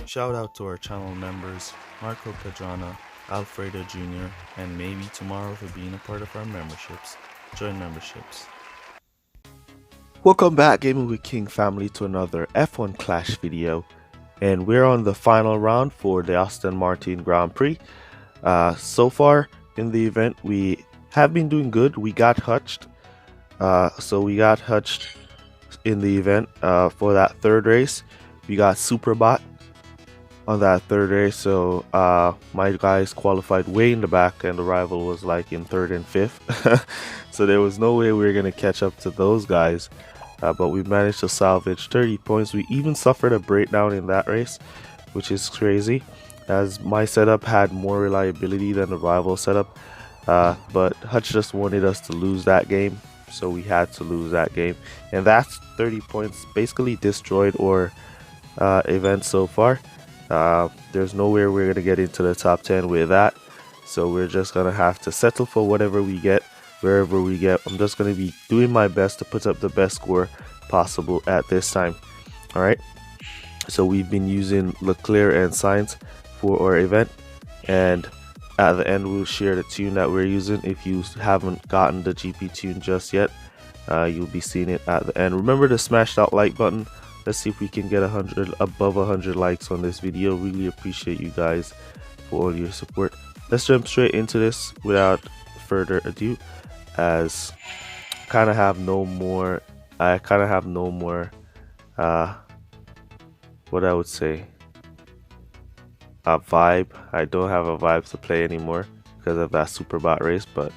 Shout out to our channel members, Marco Pedrana, Alfredo Jr., and maybe tomorrow for being a part of our memberships. Join memberships. Welcome back, Gaming with King family, to another F1 Clash video, and we're on the final round for the Aston Martin Grand Prix. So far in the event, we have been doing good. We got hutched, so we got hutched in the event for that third race. We got Superbot on that third race, so my guys qualified way in the back, and the rival was like in third and fifth. So there was no way we were gonna catch up to those guys. But we managed to salvage 30 points. We even suffered a breakdown in that race, which is crazy, as my setup had more reliability than the rival setup. But Hutch just wanted us to lose that game, so we had to lose that game. And that's 30 points basically destroyed our event so far. There's nowhere we're going to get into the top 10 with that, so we're just going to have to settle for whatever we get, wherever we get. I'm just going to be doing my best to put up the best score possible at this time. Alright, so we've been using Leclerc and Sainz for our event, and at the end we'll share the tune that we're using. If you haven't gotten the GP tune just yet, you'll be seeing it at the end. Remember to smash that like button. Let's see if we can get above 100 likes on this video. Really appreciate you guys for all your support. Let's jump straight into this without further ado, as I kind of have no more what I would say, a vibe. I don't have a vibe to play anymore because of that Superbot race, but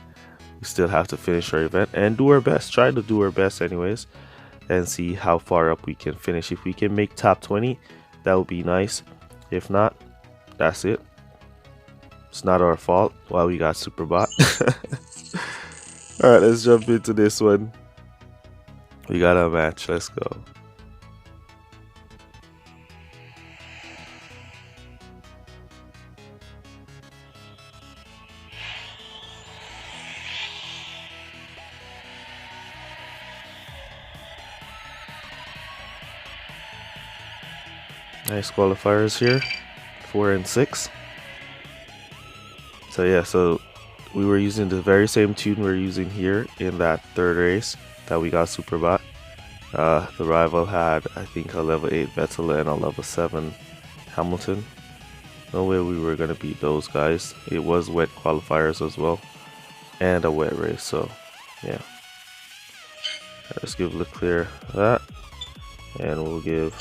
we still have to finish our event and do our best, try to do our best anyways, and see how far up we can finish. If we can make top 20, that would be nice. If not, that's it. It's not our fault why we got Superbot. Alright, let's jump into this one. We got a match, let's go. Nice qualifiers here, 4 and 6. So yeah, so we were using the very same tune we're using here in that third race that we got Superbot. The rival had, I think, a level 8 Vettel and a level 7 Hamilton. No way we were gonna beat those guys. It was wet qualifiers as well, and a wet race. So yeah, let's give Leclerc that, and we'll give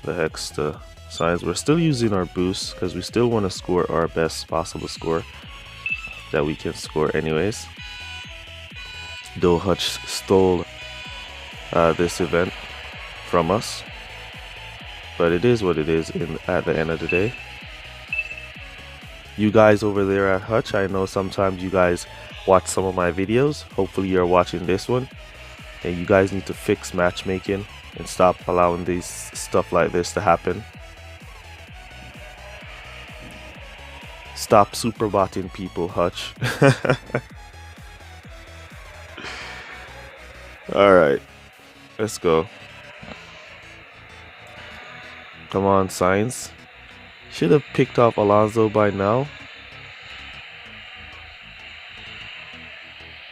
the hex to Sainz. We're still using our boost because we still want to score our best possible score that we can score anyways, though Hutch stole this event from us, but it is what it is at the end of the day. You guys over there at Hutch, I know sometimes you guys watch some of my videos. Hopefully you're watching this one, and you guys need to fix matchmaking and stop allowing these stuff like this to happen. Stop superbotting people, Hutch. Alright, let's go. Come on, Sainz. Should have picked off Alonso by now.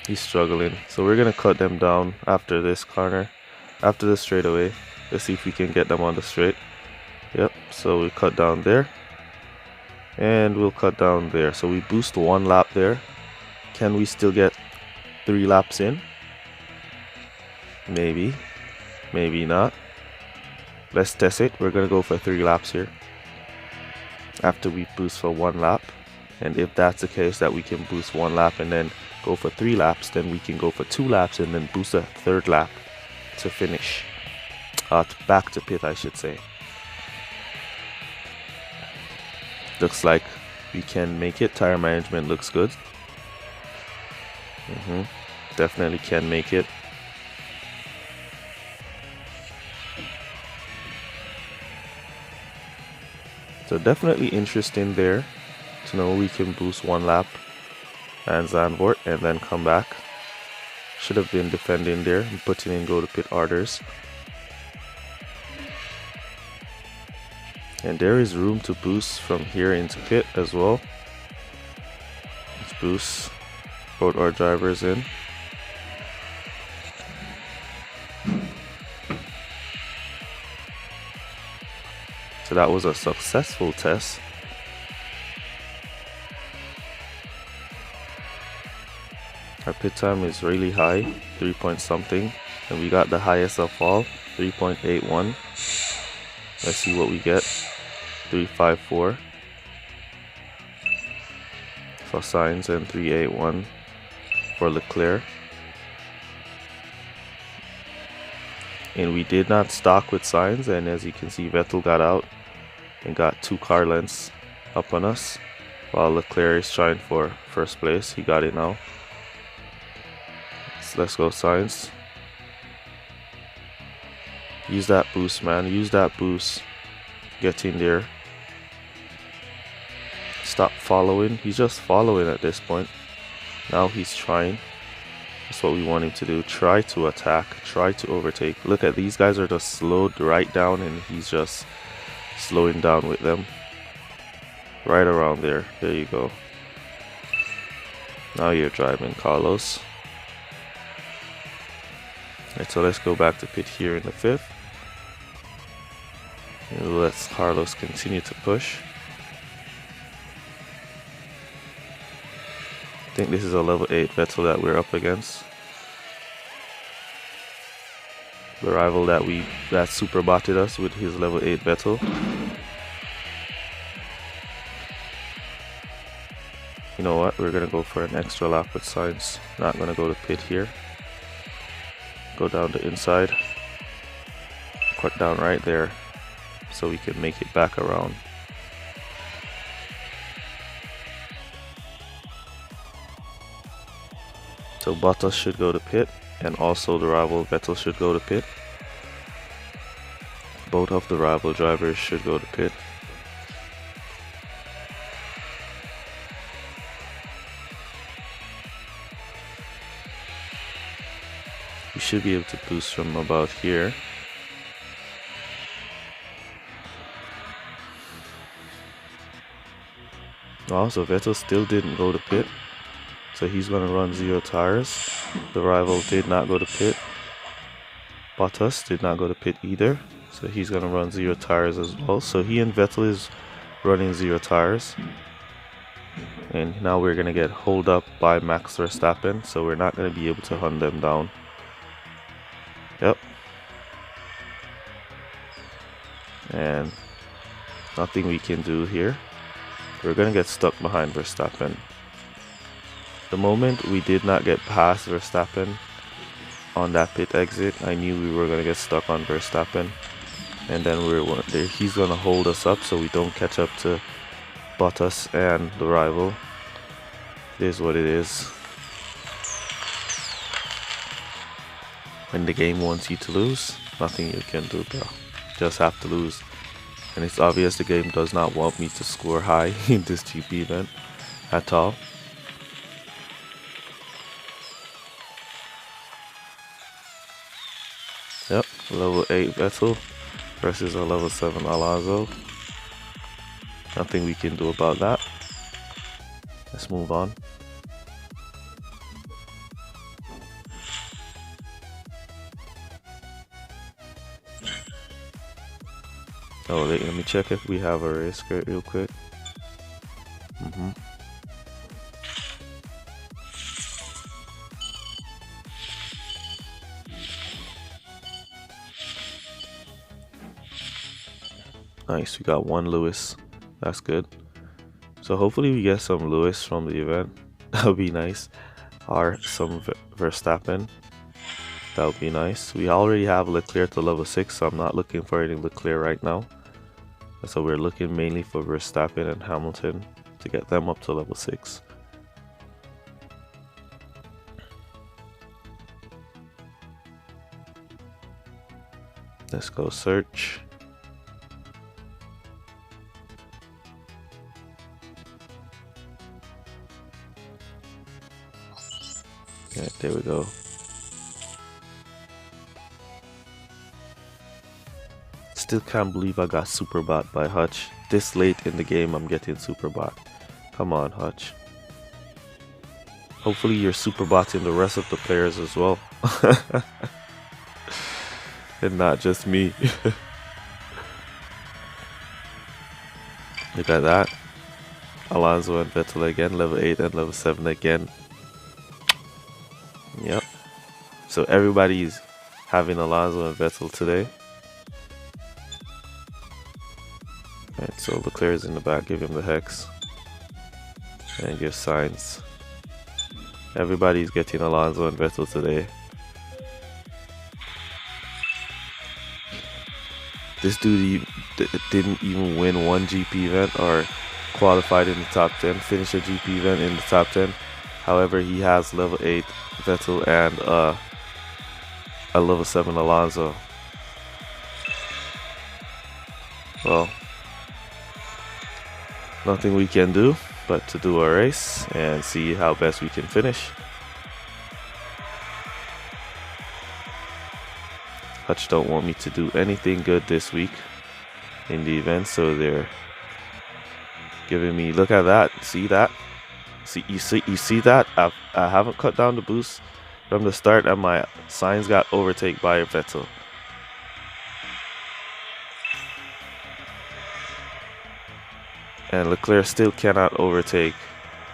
He's struggling, so we're gonna cut them down after this corner. After the straightaway, let's see if we can get them on the straight. Yep, so we cut down there, and we'll cut down there. So we boost 1 lap there. Can we still get 3 laps in? Maybe, maybe not. Let's test it. We're gonna go for 3 laps here after we boost for 1 lap, and if that's the case that we can boost 1 lap and then go for 3 laps, then we can go for 2 laps and then boost a 3rd lap to finish, back to pit I should say. Looks like we can make it. Tire management looks good. Definitely can make it. So definitely interesting there to know we can boost 1 lap and Zandvoort and then come back. Should have been defending there and putting in go to pit orders. And there is room to boost from here into pit as well. Let's boost both our drivers in. So that was a successful test. Our pit time is really high, 3 point something, and we got the highest of all, 3.81. Let's see what we get. 3.54 for Sainz and 3.81 for Leclerc. And we did not stock with Sainz, and as you can see, Vettel got out and got 2 car lengths up on us, while Leclerc is trying for first place. He got it now. So let's go, Sainz. Use that boost, man. Use that boost. Get in there. Stop following. He's just following at this point. Now he's trying. That's what we want him to do. Try to attack. Try to overtake. Look at these guys are just slowed right down, and he's just slowing down with them. Right around there. There you go. Now you're driving, Carlos. Alright, so let's go back to pit here in the 5th. And let's Carlos continue to push. I think this is a level 8 Vettel that we're up against. The rival that super botted us with his level 8 Vettel. You know what? We're gonna go for an extra lap with Sainz. Not gonna go to pit here. Go down the inside. Cut down right there, so we can make it back around. So Bottas should go to pit, and also the rival Vettel should go to pit. Both of the rival drivers should go to pit. We should be able to boost from about here. Also, Vettel still didn't go to pit, so he's going to run 0 tires. The rival did not go to pit. Bottas did not go to pit either, so he's going to run 0 tires as well. So he and Vettel is running 0 tires. And now we're going to get holed up by Max Verstappen, so we're not going to be able to hunt them down. Yep. And nothing we can do here. We're going to get stuck behind Verstappen. The moment we did not get past Verstappen on that pit exit, I knew we were going to get stuck on Verstappen. And then he's going to hold us up so we don't catch up to Bottas and the rival. It is what it is. When the game wants you to lose, nothing you can do, bro. Just have to lose. And it's obvious the game does not want me to score high in this GP event at all. Yep, level 8 Vettel versus a level 7 Alonso. Nothing we can do about that. Let's move on. Oh wait, let me check if we have a race skirt real quick. Nice, we got 1 Lewis. That's good. So hopefully we get some Lewis from the event. That would be nice. Or some Verstappen. That would be nice. We already have Leclerc to level 6, so I'm not looking for any Leclerc right now. So we're looking mainly for Verstappen and Hamilton to get them up to level 6. Let's go search. Yeah, there we go. still can't believe I got super bot by Hutch. This late in the game I'm getting super bot. Come on, Hutch. Hopefully you're super botting the rest of the players as well. And not just me. Look at that. Alonso and Vettel again, level 8 and level 7 again. Yep. So everybody's having Alonso and Vettel today. Alright, so Leclerc is in the back, give him the hex. And give signs. Everybody's getting Alonso and Vettel today. This dude didn't even win one GP event or qualified in the top 10, finish a GP event in the top 10. However, he has level 8 Vettel and a level 7 Alonso. Well, nothing we can do but to do a race and see how best we can finish. Hutch don't want me to do anything good this week in the event, so they're giving me, look at that, see that? You see that? I haven't cut down the boost from the start and my signs got overtaken by Vettel. And Leclerc still cannot overtake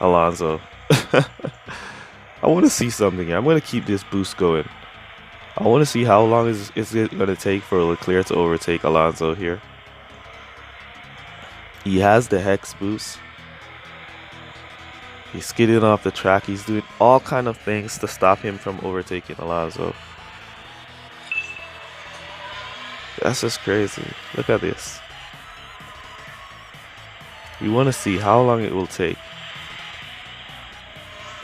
Alonso. I want to see something here. I'm going to keep this boost going. I want to see how long is it going to take for Leclerc to overtake Alonso here. He has the hex boost. He's skidding off the track. He's doing all kind of things to stop him from overtaking Alonso. That's just crazy. Look at this. We want to see how long it will take.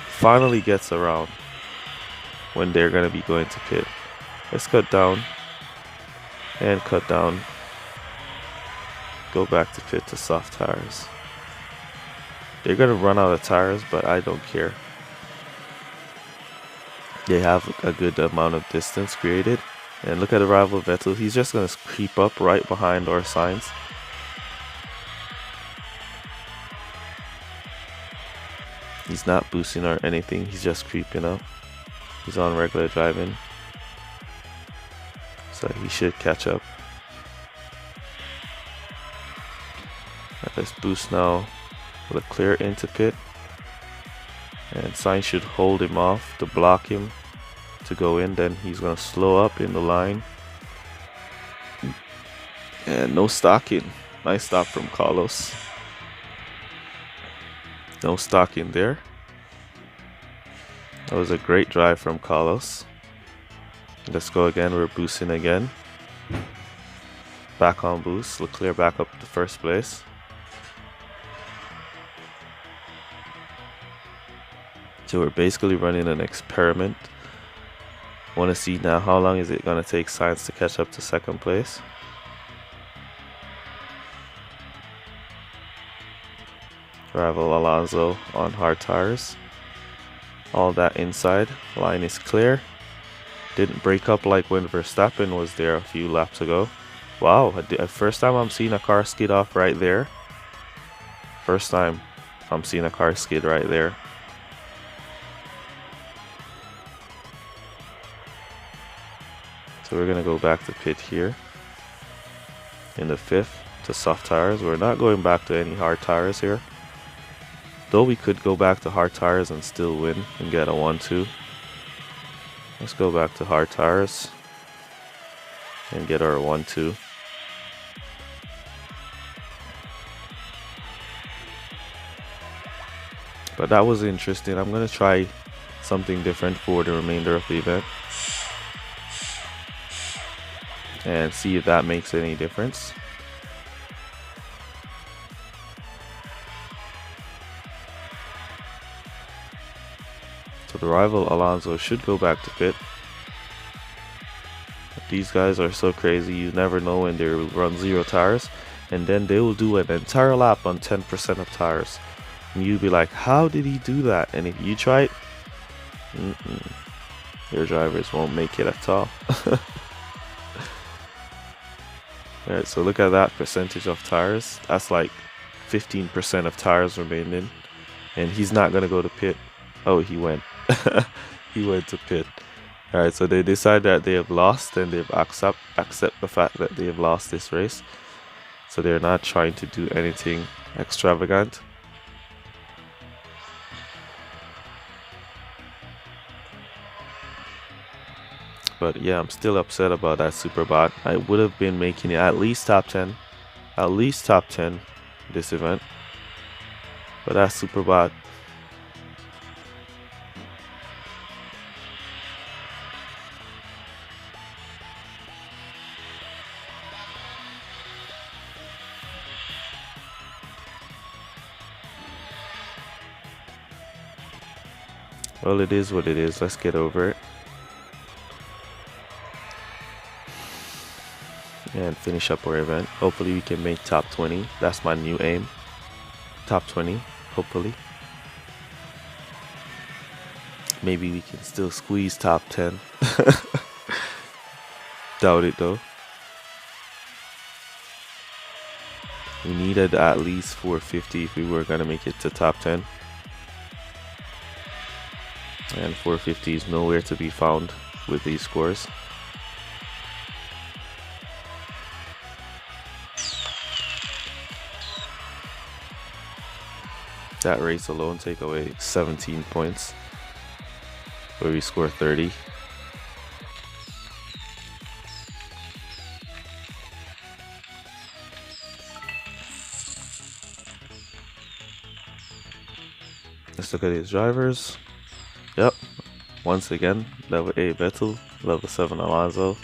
Finally gets around when they're going to be going to pit. Let's cut down and cut down. Go back to pit to soft tires. They're going to run out of tires, but I don't care. They have a good amount of distance created. And look at the rival Vettel. He's just going to creep up right behind our signs. He's not boosting or anything. He's just creeping up. He's on regular driving. So he should catch up. Let's boost now. Leclerc into pit. And Sainz should hold him off to block him to go in. Then he's going to slow up in the line. And no stocking. Nice stop from Carlos. No stocking there. That was a great drive from Carlos. Let's go again. We're boosting again. Back on boost. Leclerc back up to first place. So we're basically running an experiment. Want to see now how long is it going to take Sainz to catch up to second place. Rival Alonso on hard tires. All that inside. Line is clear. Didn't break up like when Verstappen was there a few laps ago. Wow, first time I'm seeing a car skid off right there. First time I'm seeing a car skid right there. So we're going to go back to pit here. In the 5th to soft tires. We're not going back to any hard tires here. Though we could go back to hard tires and still win and get a 1-2. Let's go back to hard tires and get our 1-2. But that was interesting. I'm going to try something different for the remainder of the event. And see if that makes any difference. So the rival Alonso should go back to pit. These guys are so crazy, you never know when they will run 0 tires. And then they will do an entire lap on 10% of tires. And you'll be like, how did he do that? And if you try it, your drivers won't make it at all. Alright, so look at that percentage of tires. That's like 15% of tires remaining. And he's not going to go to pit. Oh, he went. He went to pit. Alright, so they decide that they have lost and they've accept the fact that they have lost this race. So they're not trying to do anything extravagant. But yeah, I'm still upset about that Superbot. I would have been making it at least top 10. At least top 10 this event. But that Superbot. Well, it is what it is. Let's get over it. And finish up our event. Hopefully we can make top 20. That's my new aim. Top 20, hopefully. Maybe we can still squeeze top 10. Doubt it though. We needed at least 450 if we were going to make it to top 10. And 450 is nowhere to be found with these scores. That race alone take away 17 points, where we score 30. Let's look at these drivers. Yep, once again, level 8 Vettel, level 7 Alonso.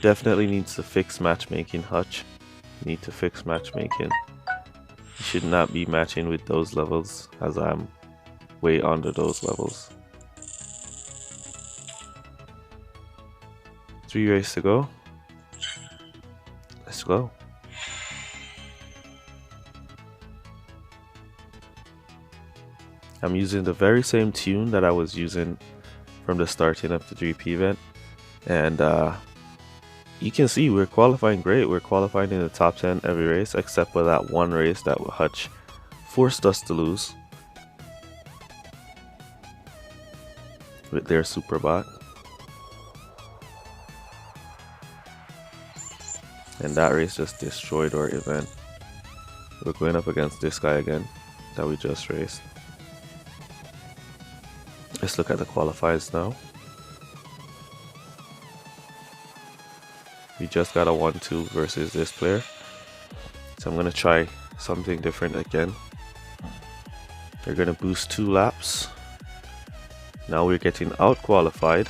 Definitely needs to fix matchmaking, Hutch. Need to fix matchmaking. Should not be matching with those levels, as I'm way under those levels. 3 races to go. Let's go. I'm using the very same tune that I was using from the starting of the 3P event, and you can see we're qualifying great. We're qualifying in the top 10 every race except for that one race that Hutch forced us to lose with their Superbot. And that race just destroyed our event. We're going up against this guy again that we just raced. Let's look at the qualifiers now. We just got a 1-2 versus this player. So I'm going to try something different again. They're going to boost 2 laps. Now we're getting out qualified.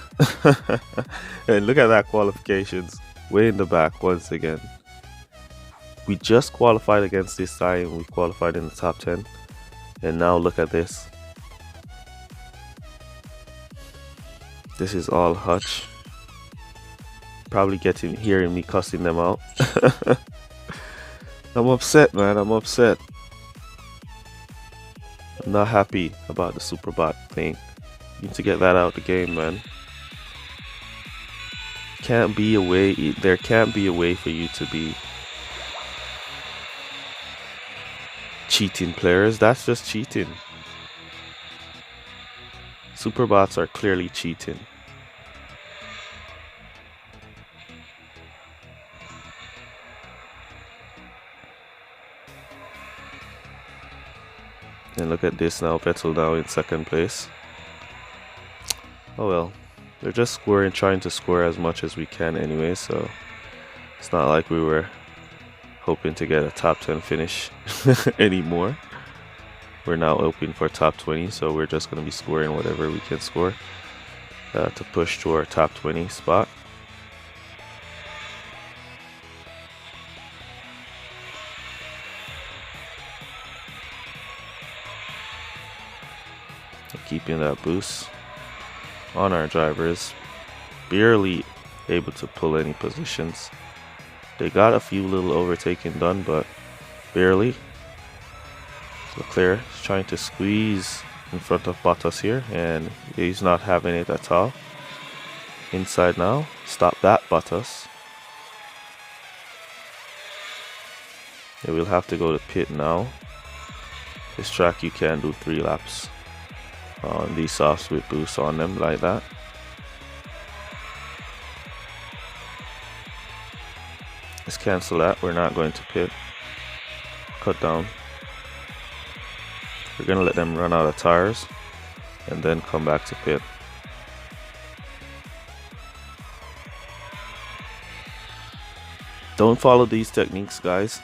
And look at that qualifications. Way in the back once again. We just qualified against this guy and we qualified in the top 10. And now look at this. This is all Hutch. Probably hearing me cussing them out. I'm upset, man. I'm upset. I'm not happy about the Superbot thing. You need to get that out of the game, man. Can't be a way. There can't be a way for you to be cheating players. That's just cheating. Superbots are clearly cheating. And look at this now, Vettel now in 2nd place. Oh well, they're just scoring, trying to score as much as we can anyway, so it's not like we were hoping to get a top 10 finish anymore. We're now hoping for top 20, so we're just going to be scoring whatever we can score to push to our top 20 spot. Keeping that boost on our drivers, barely able to pull any positions. They got a few little overtaking done, but barely. Leclerc is trying to squeeze in front of Bottas here, and he's not having it at all. Inside now, stop that, Bottas. Yeah, we'll have to go to pit now. This track you can do 3 laps on these softs with boosts on them like that. Let's cancel that. We're not going to pit. Cut down. We're gonna let them run out of tires and then come back to pit. Don't follow these techniques, guys.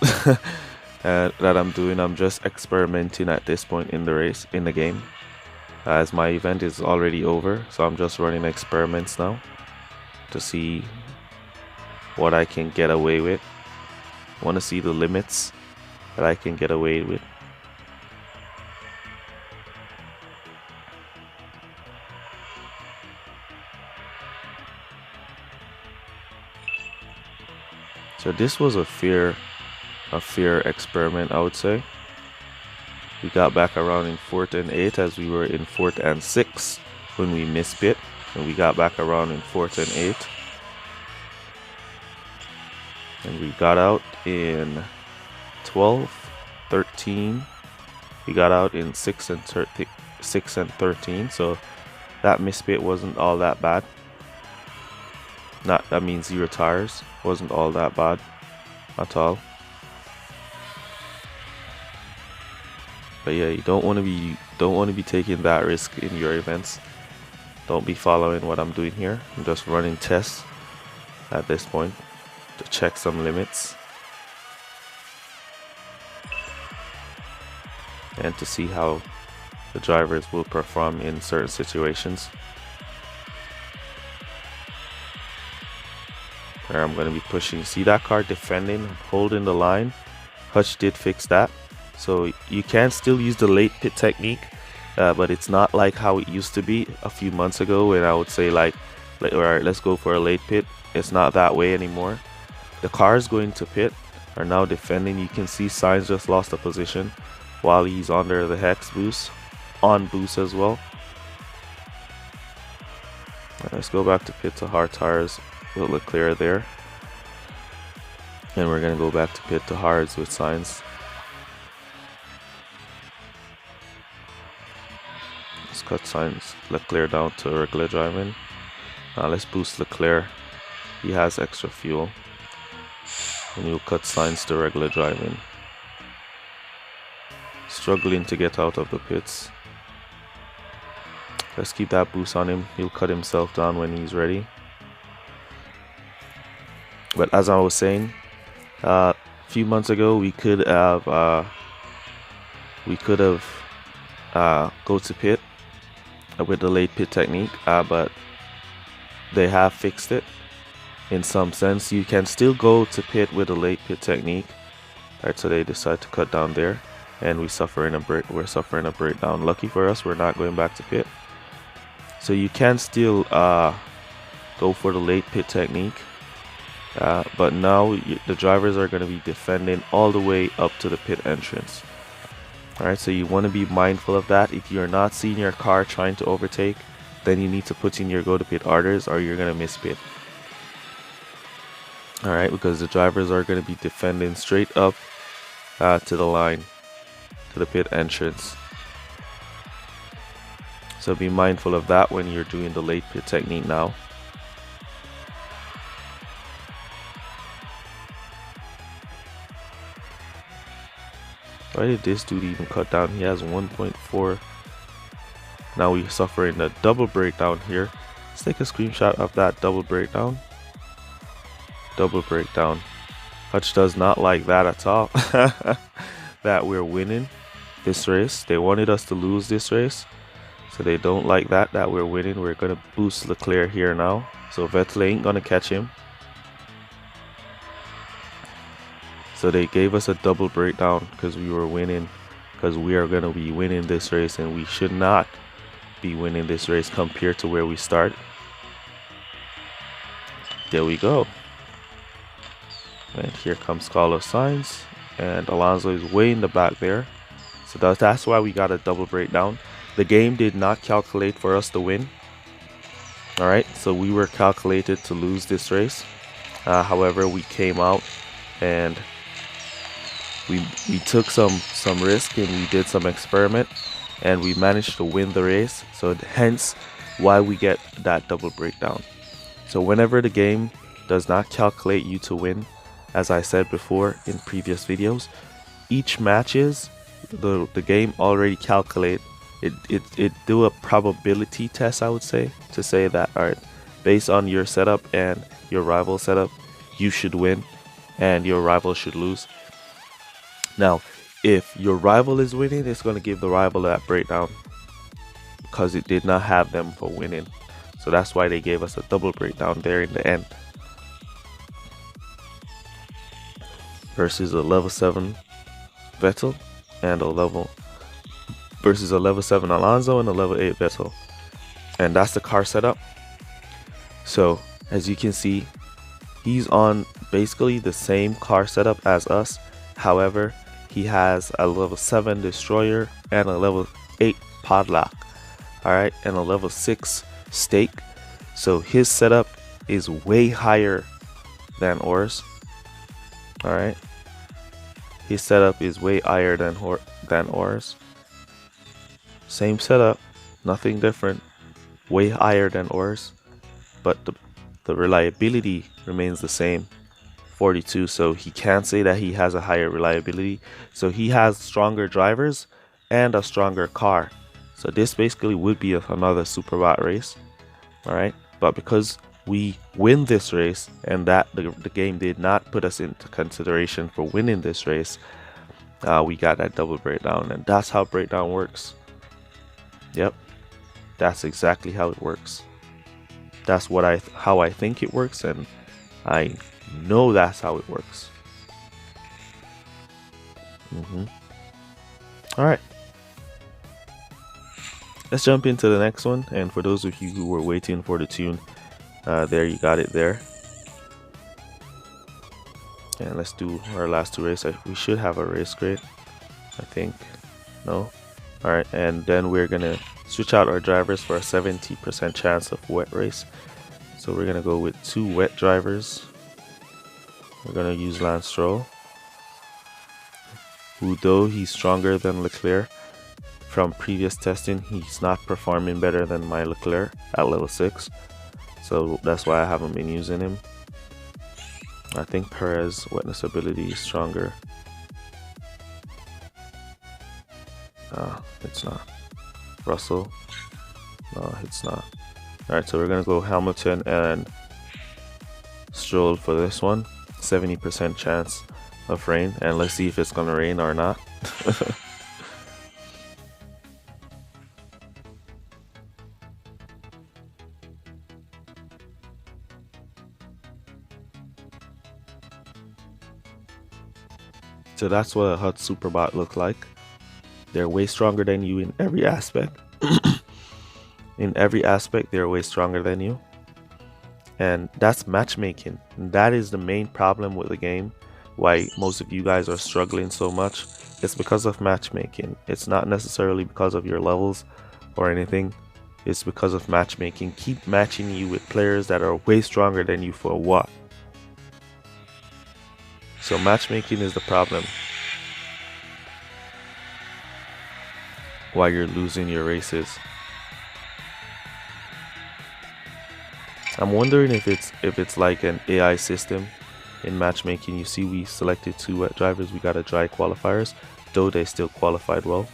That I'm doing. I'm just experimenting at this point in the race, in the game, as my event is already over. So I'm just running experiments now to see what I can get away with. I want to see the limits that I can get away with. So this was a fair experiment, I would say. We got back around in 4th and 8th as we were in 4th and 6th when we missed pit, and we got back around in 4th and 8th. And we got out in 12, 13. We got out in 6 and 13. So that missed pit wasn't all that bad. That means 0 tires wasn't all that bad at all. But yeah, you don't want to be taking that risk in your events. Don't be following what I'm doing here. I'm just running tests at this point to check some limits and to see how the drivers will perform in certain situations. There, I'm going to be pushing. See that car defending, holding the line? Hutch did fix that. So you can still use the late pit technique, but it's not like how it used to be a few months ago when I would say like alright, let's go for a late pit. It's not that way anymore. The cars going to pit are now defending. You can see Sainz just lost a position while he's under the hex boost, on boost as well. Let's go back to pit to hard tires with Leclerc there. And we're going to go back to pit to hards with Sainz. Let's cut Sainz, Leclerc down to regular driving. Now let's boost Leclerc. He has extra fuel. And we'll cut Sainz to regular driving. Struggling to get out of the pits. Let's keep that boost on him. He'll cut himself down when he's ready. But as I was saying, a few months ago we could have go to pit with the late pit technique, but they have fixed it in some sense. You can still go to pit with the late pit technique. Alright, so they decide to cut down there, and we're suffering a breakdown. Lucky for us, we're not going back to pit. So you can still go for the late pit technique. But now the drivers are going to be defending all the way up to the pit entrance. Alright, so you want to be mindful of that. If you're not seeing your car trying to overtake, then you need to put in your go to pit orders or you're going to miss pit. Alright, because the drivers are going to be defending straight up to the line, to the pit entrance. So be mindful of that when you're doing the late pit technique now. Why did this dude even cut down? He has 1.4. Now we're suffering a double breakdown here. Let's take a screenshot of that double breakdown. Double breakdown. Hutch does not like that at all. That we're winning this race. They wanted us to lose this race. So they don't like that we're winning. We're going to boost Leclerc here now. So Vettel ain't going to catch him. So they gave us a double breakdown because we were winning, because we are going to be winning this race and we should not be winning this race compared to where we start. There we go. And here comes Carlos Sainz, and Alonso is way in the back there. So that's why we got a double breakdown. The game did not calculate for us to win. Alright, so we were calculated to lose this race. However, we came out and we took some risk and we did some experiment, and we managed to win the race. So hence why we get that double breakdown. So whenever the game does not calculate you to win, as I said before in previous videos, each matches the game already calculate it do a probability test, I would say, to say that, all right, based on your setup and your rival setup, you should win and your rival should lose. Now, if your rival is winning, it's going to give the rival that breakdown because it did not have them for winning. So that's why they gave us a double breakdown there in the end. Versus a level 7 Vettel and a level 7 Alonso and a level 8 Vettel. And that's the car setup. So as you can see, he's on basically the same car setup as us. However, he has a level 7 Destroyer and a level 8 Padlock. Alright, and a level 6 Stake. So his setup is way higher than ours. Alright, his setup is way higher than ours. Same setup, nothing different, way higher than ours, but the reliability remains the same, 42. So he can't say that he has a higher reliability. So he has stronger drivers and a stronger car. So this basically would be another Superbot race. Alright, but because we win this race and that the game did not put us into consideration for winning this race, we got that double breakdown, and that's how breakdown works. Yep, that's exactly how it works. That's how I think it works, and I know that's how it works. Alright, let's jump into the next one. And for those of you who were waiting for the tune, there you got it there. And let's do our last two races. We should have a race grade, I think. No? Alright, and then we're gonna switch out our drivers for a 70% chance of wet race. So we're gonna go with 2 wet drivers. We're gonna use Lance Stroll, who, though he's stronger than Leclerc, from previous testing, he's not performing better than my Leclerc at level 6. So that's why I haven't been using him. I think Perez wetness ability is stronger. It's not. Russell, no, it's not. Alright, so we're gonna go Hamilton and Stroll for this one. 70% chance of rain, and let's see if it's gonna rain or not. So that's what a HUD Superbot look like. They're way stronger than you in every aspect. In every aspect, they're way stronger than you. And that's matchmaking. And that is the main problem with the game. Why most of you guys are struggling so much. It's because of matchmaking. It's not necessarily because of your levels or anything. It's because of matchmaking. Keep matching you with players that are way stronger than you for what? So matchmaking is the problem. Why you're losing your races. I'm wondering if it's like an AI system in matchmaking. You see, we selected 2 wet drivers. We got a dry qualifiers, though they still qualified well.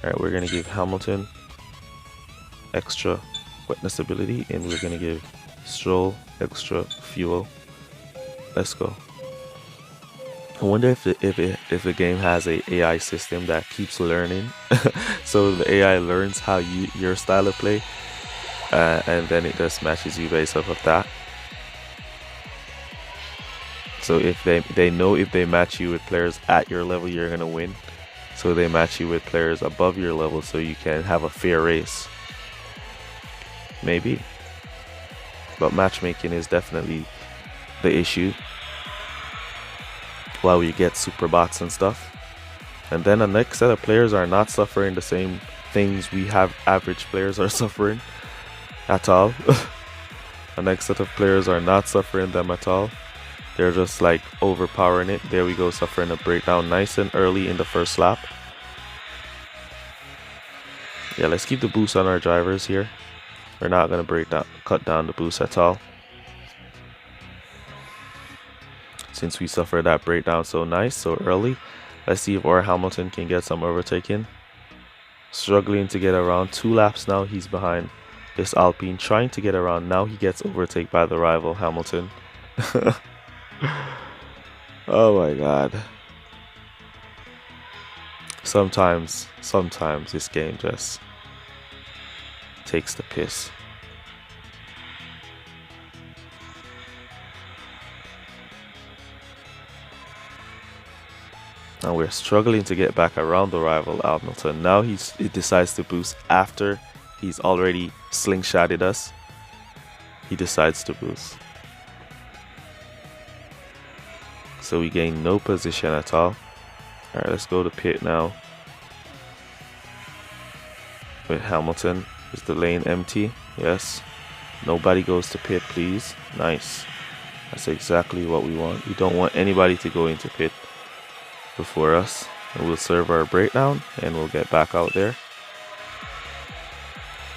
All right, we're gonna give Hamilton extra wetness ability, and we're gonna give Stroll extra fuel. Let's go. I wonder if the game has a AI system that keeps learning. So the AI learns how your style of play, and then it just matches you based off of that. So if they know if they match you with players at your level, you're gonna win. So they match you with players above your level, so you can have a fair race. Maybe. But matchmaking is definitely the issue. While we get super bots and stuff, and then the next set of players are not suffering the same things we have average players are suffering at all. The next set of players are not suffering them at all. They're just like overpowering it. There we go, suffering a breakdown nice and early in the first lap. Yeah, let's keep the boost on our drivers here. We're not gonna cut down the boost at all, since we suffered that breakdown so nice, so early. Let's see if our Hamilton can get some overtaking. Struggling to get around. 2 laps now, he's behind this Alpine, trying to get around. Now he gets overtaken by the rival Hamilton. Oh my god. Sometimes this game just takes the piss. And we're struggling to get back around the rival Hamilton. Now he decides to boost after he's already slingshotted us. He decides to boost. So we gain no position at all. Alright, let's go to pit now. With Hamilton. Is the lane empty? Yes. Nobody goes to pit, please. Nice. That's exactly what we want. We don't want anybody to go into pit before us. And we'll serve our breakdown and we'll get back out there.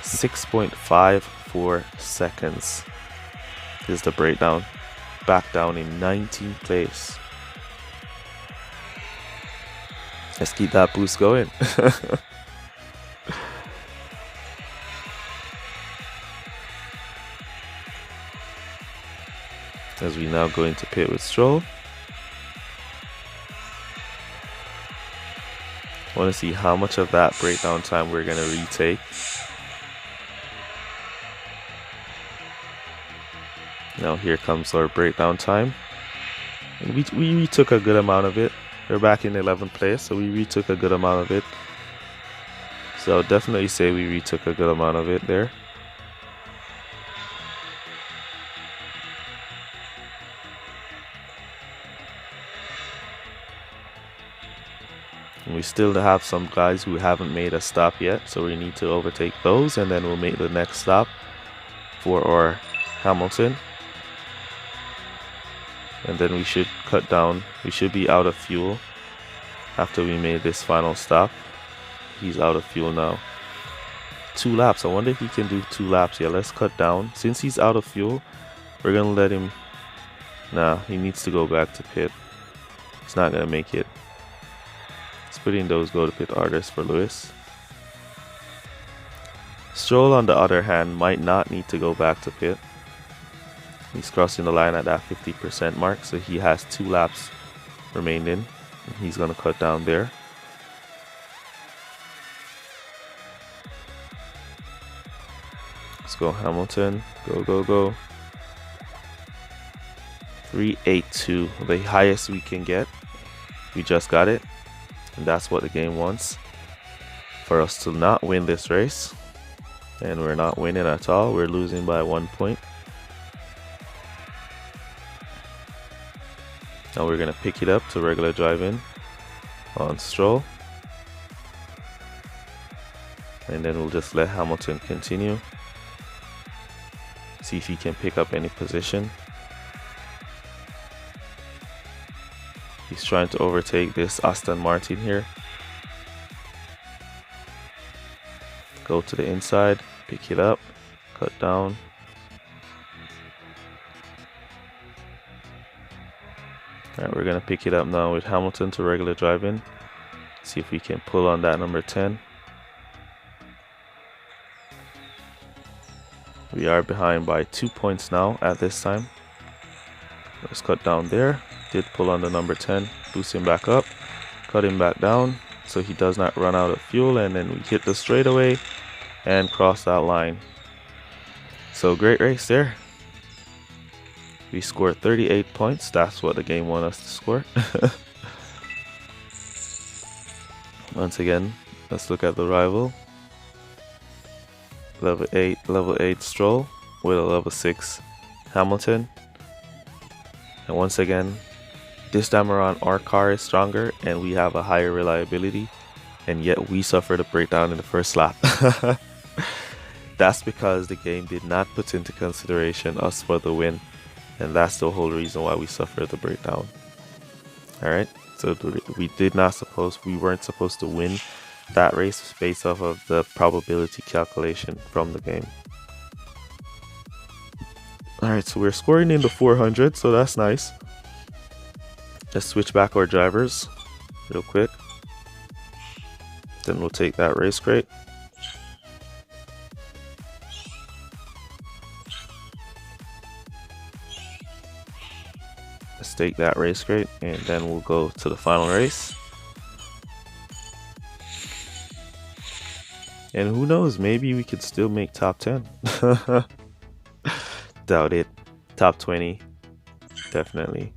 6.54 seconds is the breakdown. Back down in 19th place. Let's keep that boost going. As we now go into pit with Stroll. I want to see how much of that breakdown time we're going to retake. Now here comes our breakdown time. And we retook a good amount of it. We're back in 11th place, so we retook a good amount of it. So I'll definitely say we retook a good amount of it there. And we still have some guys who haven't made a stop yet, so we need to overtake those, and then we'll make the next stop for our Hamilton. And then we should cut down. We should be out of fuel after we made this final stop. He's out of fuel now. 2 laps. I wonder if he can do 2 laps. Yeah, let's cut down. Since he's out of fuel, we're gonna let him. Nah, he needs to go back to pit. He's not gonna make it. Let's put in those go to pit orders for Lewis. Stroll, on the other hand, might not need to go back to pit. He's crossing the line at that 50% mark, so he has 2 laps remaining. And he's going to cut down there. Let's go Hamilton. Go, go, go. 382, the highest we can get. We just got it. And that's what the game wants. For us to not win this race. And we're not winning at all. We're losing by 1 point. Now we're going to pick it up to regular drive-in on Stroll. And then we'll just let Hamilton continue. See if he can pick up any position. He's trying to overtake this Aston Martin here. Go to the inside, pick it up, cut down. Alright, we're going to pick it up now with Hamilton to regular drive-in. See if we can pull on that number 10. We are behind by 2 points now at this time. Let's cut down there. Did pull on the number 10. Boost him back up. Cut him back down so he does not run out of fuel. And then we hit the straightaway and cross that line. So great race there. We scored 38 points. That's what the game wanted us to score. Once again, let's look at the rival. Level 8 Stroll with a level 6 Hamilton. And once again, this time around our car is stronger and we have a higher reliability, and yet we suffered a breakdown in the first lap. That's because the game did not put into consideration us for the win. and that's the whole reason why we suffered the breakdown. All right, so we weren't supposed to win that race based off of the probability calculation from the game. All right, so we're scoring in the 400, so that's nice. Let's switch back our drivers real quick. Then we'll take that race crate. Let's take that race crate, and then we'll go to the final race. And who knows, maybe we could still make top 10. Doubt it. Top 20, definitely.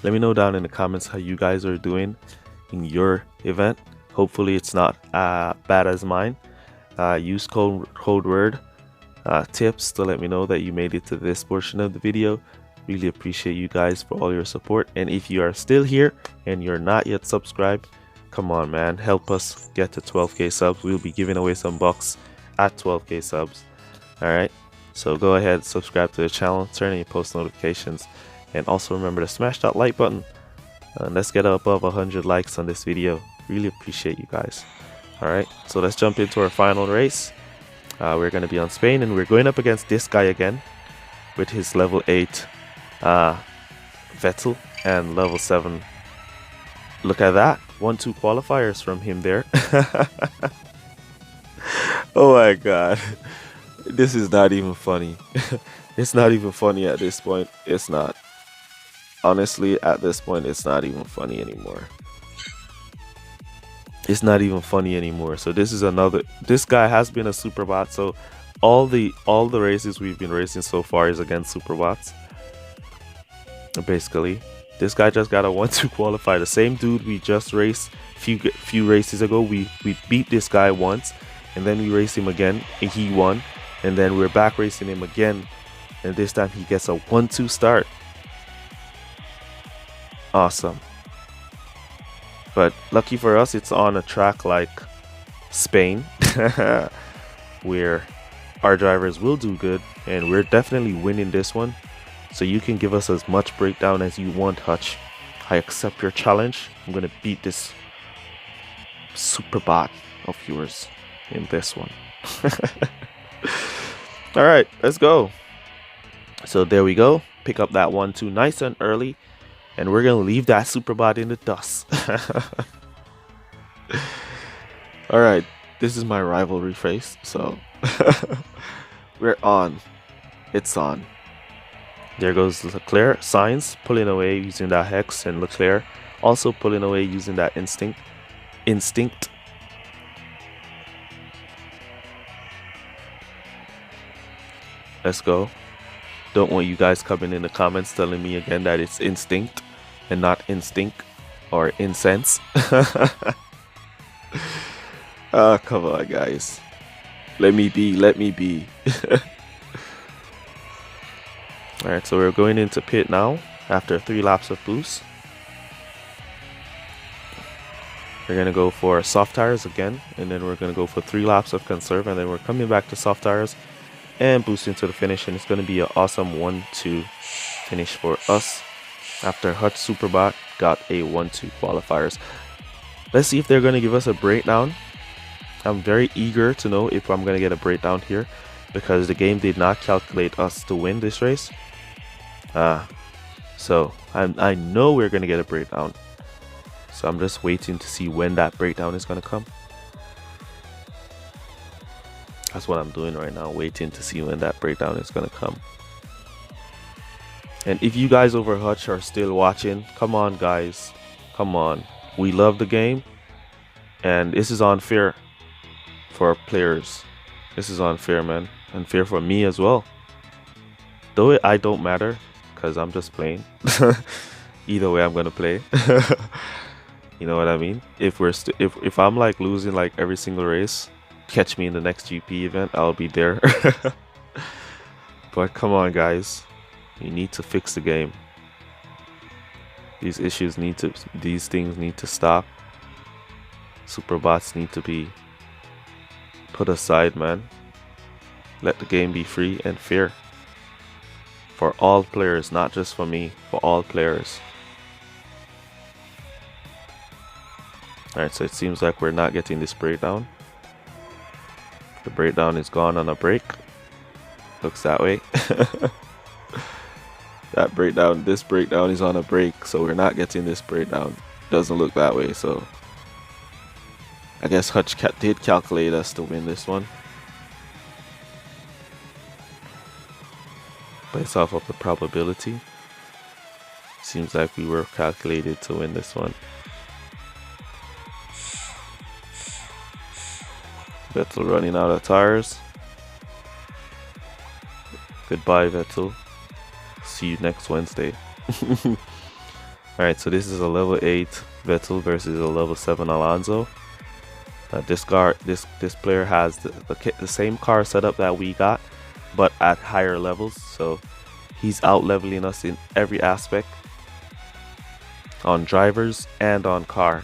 Let me know down in the comments how you guys are doing in your event. Hopefully it's not bad as mine. Use code word tips to let me know that you made it to this portion of the video. Really appreciate you guys for all your support. And if you are still here and you're not yet subscribed, come on, man, help us get to 12k subs. We'll be giving away some bucks at 12k subs. All right, so go ahead, subscribe to the channel, turn on your post notifications, and also remember to smash that like button. Let's get above 100 likes on this video. Really appreciate you guys. All right, so let's jump into our final race. We're going to be on Spain, and we're going up against this guy again with his level 8 Vettel and level 7. Look at that, 1-2 qualifiers from him there. Oh my god, this is not even funny. It's not even funny at this point. It's not. Honestly, at this point, it's not even funny anymore. It's not even funny anymore. So this is another. This guy has been a superbot. So all the races we've been racing so far is against superbots. Basically, this guy just got a 1-2 qualify. The same dude we just raced few races ago. We beat this guy once, and then we raced him again, and he won. And then we're back racing him again, and this time he gets a 1-2 start. Awesome. But lucky for us, it's on a track like Spain, where our drivers will do good, and we're definitely winning this one. So you can give us as much breakdown as you want, Hutch. I accept your challenge. I'm gonna beat this super bot of yours in this one. All right, let's go. So there we go. Pick up that 1-2 nice and early, and we're gonna leave that super bot in the dust. All right, this is my rivalry face. So we're on. It's on. There goes Leclerc. Sainz pulling away using that hex, and Leclerc also pulling away using that instinct. Let's go. Don't want you guys coming in the comments telling me again that it's instinct and not instinct or incense. Oh, come on, guys. Let me be. Let me be. Alright, so we're going into pit now after 3 laps of boost. We're going to go for soft tires again, and then we're going to go for 3 laps of conserve, and then we're coming back to soft tires and boosting to the finish, and it's going to be an awesome 1-2 finish for us after Hutch Superbot got a 1-2 qualifiers. Let's see if they're going to give us a breakdown. I'm very eager to know if I'm going to get a breakdown here, because the game did not calculate us to win this race. So I know we're going to get a breakdown. So I'm just waiting to see when that breakdown is going to come. That's what I'm doing right now, waiting to see when that breakdown is going to come. And if you guys over Hutch are still watching, come on, guys. Come on. We love the game. And this is unfair for players. This is unfair, man. Unfair for me as well. Though I don't matter, because I'm just playing. Either way, I'm going to play. You know what I mean? If I'm like losing like every single race, catch me in the next GP event, I'll be there. But come on, guys, you need to fix the game. These things need to stop. Super bots need to be put aside, man. Let the game be free and fair for all players, not just for me, for all players. Alright, so it seems like we're not getting this breakdown. The breakdown is gone on a break. Looks that way. This breakdown is on a break, so we're not getting this breakdown. Doesn't look that way, so I guess Hutch did calculate us to win this one. Based off of the probability, seems like we were calculated to win this one. Vettel running out of tires. Goodbye, Vettel. See you next Wednesday. Alright, so this is a level 8 Vettel versus a level 7 Alonso. This player has the same car setup that we got, but at higher levels, so he's out leveling us in every aspect, on drivers and on car.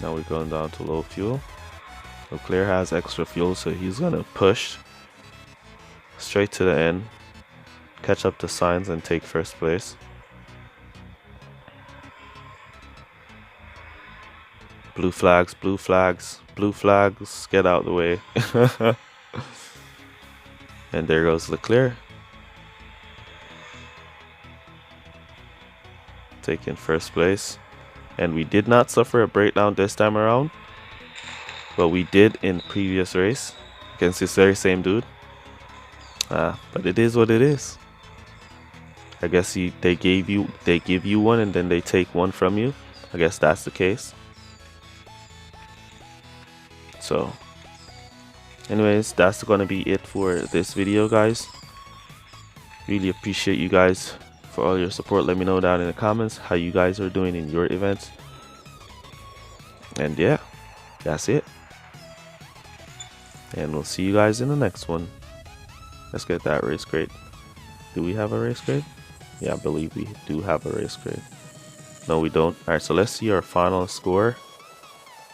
Now we're going down to low fuel. Leclerc has extra fuel, so he's gonna push straight to the end, catch up to Sainz and take first place. Blue flags, blue flags, blue flags, get out of the way. And there goes Leclerc, taking first place. And we did not suffer a breakdown this time around, but we did in previous race against this very same dude. But it is what it is. I guess they give you one and then they take one from you. I guess that's the case. So anyways, that's gonna be it for this video, guys. Really appreciate you guys for all your support. Let me know down in the comments how you guys are doing in your events. And yeah, that's it. And we'll see you guys in the next one. Let's get that race grade. Do we have a race grade? Yeah, I believe we do have a race grade. No, we don't. Alright, so let's see our final score.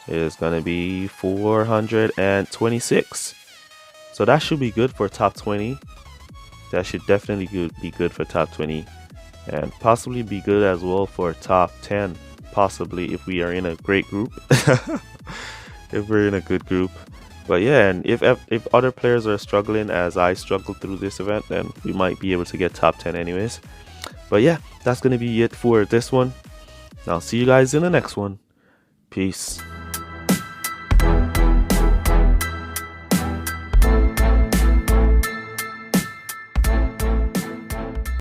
It is gonna be 426. So that should be good for top 20. That should definitely be good for top 20. And possibly be good as well for top 10. Possibly if we are in a great group. If we're in a good group. But yeah, and if other players are struggling as I struggled through this event, then we might be able to get top 10 anyways. But yeah, that's going to be it for this one. I'll see you guys in the next one. Peace.